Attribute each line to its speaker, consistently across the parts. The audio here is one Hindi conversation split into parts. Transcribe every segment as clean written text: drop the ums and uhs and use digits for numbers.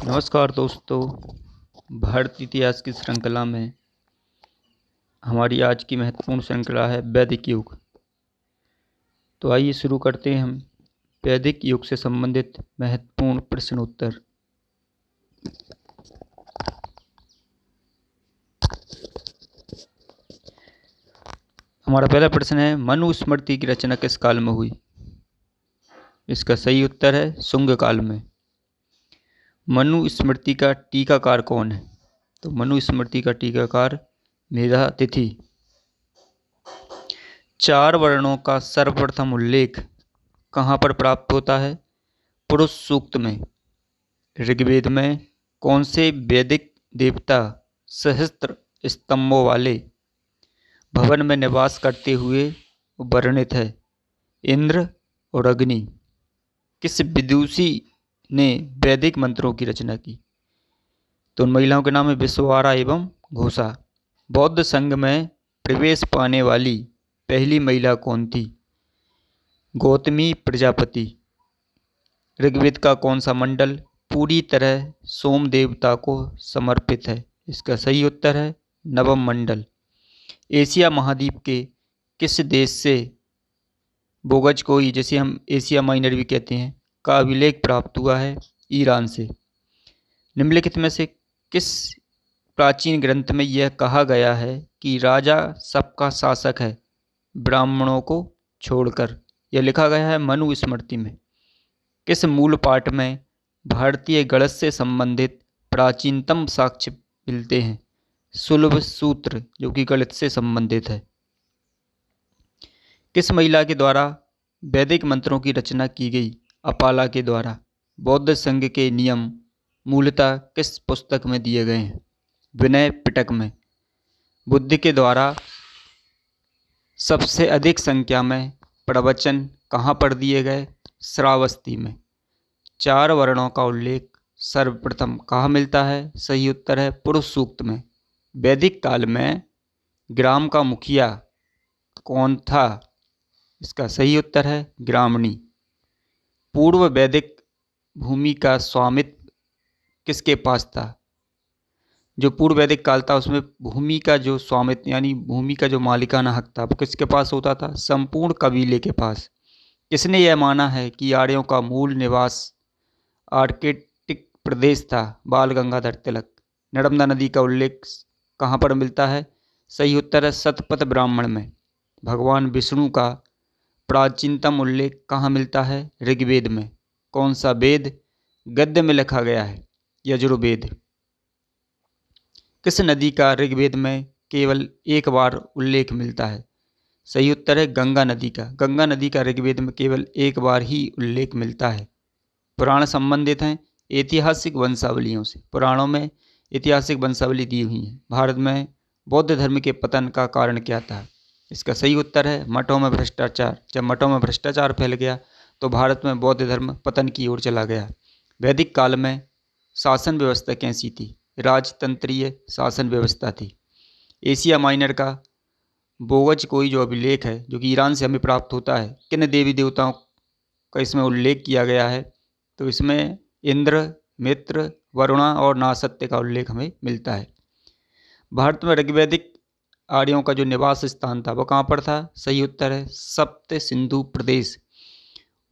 Speaker 1: नमस्कार दोस्तों। भारतीय इतिहास की श्रृंखला में हमारी आज की महत्वपूर्ण श्रृंखला है वैदिक युग। तो आइए शुरू करते हैं हम वैदिक युग से संबंधित महत्वपूर्ण प्रश्न उत्तर। हमारा पहला प्रश्न है, मनुस्मृति की रचना किस काल में हुई? इसका सही उत्तर है शुंग काल में। मनुस्मृति का टीकाकार कौन है? तो मनुस्मृति का टीकाकार मेधातिथि। चार वर्णों का सर्वप्रथम उल्लेख कहाँ पर प्राप्त होता है? पुरुष सूक्त में। ऋग्वेद में कौन से वैदिक देवता सहस्त्र स्तंभों वाले भवन में निवास करते हुए वर्णित है? इंद्र और अग्नि। किस विदुषी ने वैदिक मंत्रों की रचना की? तो उन महिलाओं के नाम है विश्ववारा एवं घोषा। बौद्ध संघ में प्रवेश पाने वाली पहली महिला कौन थी? गौतमी प्रजापति। ऋग्वेद का कौन सा मंडल पूरी तरह सोम देवता को समर्पित है? इसका सही उत्तर है नवम मंडल। एशिया महाद्वीप के किस देश से बोगज कोई, जिसे हम एशिया माइनर भी कहते हैं, का अभिलेख प्राप्त हुआ है? ईरान से। निम्नलिखित में से किस प्राचीन ग्रंथ में यह कहा गया है कि राजा सबका शासक है ब्राह्मणों को छोड़कर? यह लिखा गया है मनुस्मृति में। किस मूल पाठ में भारतीय गणित से संबंधित प्राचीनतम साक्ष्य मिलते हैं? सुलभ सूत्र, जो कि गणित से संबंधित है। किस महिला के द्वारा वैदिक मंत्रों की रचना की गई? अपाला के द्वारा। बौद्ध संघ के नियम मूलतः किस पुस्तक में दिए गए हैं? विनय पिटक में। बुद्ध के द्वारा सबसे अधिक संख्या में प्रवचन कहाँ पर दिए गए? श्रावस्ती में। चार वर्णों का उल्लेख सर्वप्रथम कहाँ मिलता है? सही उत्तर है पुरुष सूक्त में। वैदिक काल में ग्राम का मुखिया कौन था? इसका सही उत्तर है ग्रामणी। पूर्व वैदिक भूमि का स्वामित्व किसके पास था? जो पूर्व वैदिक काल था उसमें भूमि का जो स्वामित्व यानी भूमि का जो मालिकाना हक था वो किसके पास होता था? संपूर्ण कबीले के पास। किसने यह माना है कि आर्यों का मूल निवास आर्कटिक प्रदेश था? बाल गंगाधर तिलक। नर्मदा नदी का उल्लेख कहाँ पर मिलता है? सही उत्तर है शतपथ ब्राह्मण में। भगवान विष्णु का प्राचीनतम उल्लेख कहाँ मिलता है? ऋग्वेद में। कौन सा वेद गद्य में लिखा गया है? यजुर्वेद। किस नदी का ऋग्वेद में केवल एक बार उल्लेख मिलता है? सही उत्तर है गंगा नदी का। गंगा नदी का ऋग्वेद में केवल एक बार ही उल्लेख मिलता है। पुराण संबंधित हैं ऐतिहासिक वंशावलियों से। पुराणों में ऐतिहासिक वंशावली दी हुई है। भारत में बौद्ध धर्म के पतन का कारण क्या था? इसका सही उत्तर है मठों में भ्रष्टाचार। जब मठों में भ्रष्टाचार फैल गया तो भारत में बौद्ध धर्म पतन की ओर चला गया। वैदिक काल में शासन व्यवस्था कैसी थी? राजतंत्रीय शासन व्यवस्था थी। एशिया माइनर का बोगज कोई जो अभिलेख है जो कि ईरान से हमें प्राप्त होता है, किन देवी देवताओं का इसमें उल्लेख किया गया है? तो इसमें इंद्र, मित्र, वरुणा और नासत्य का उल्लेख हमें मिलता है। भारत में ऋग्वैदिक आर्यों का जो निवास स्थान था वो कहाँ पर था? सही उत्तर है सप्त सिंधु प्रदेश।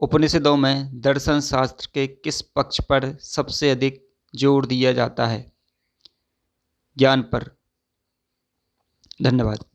Speaker 1: उपनिषदों में दर्शन शास्त्र के किस पक्ष पर सबसे अधिक जोर दिया जाता है? ज्ञान पर। धन्यवाद।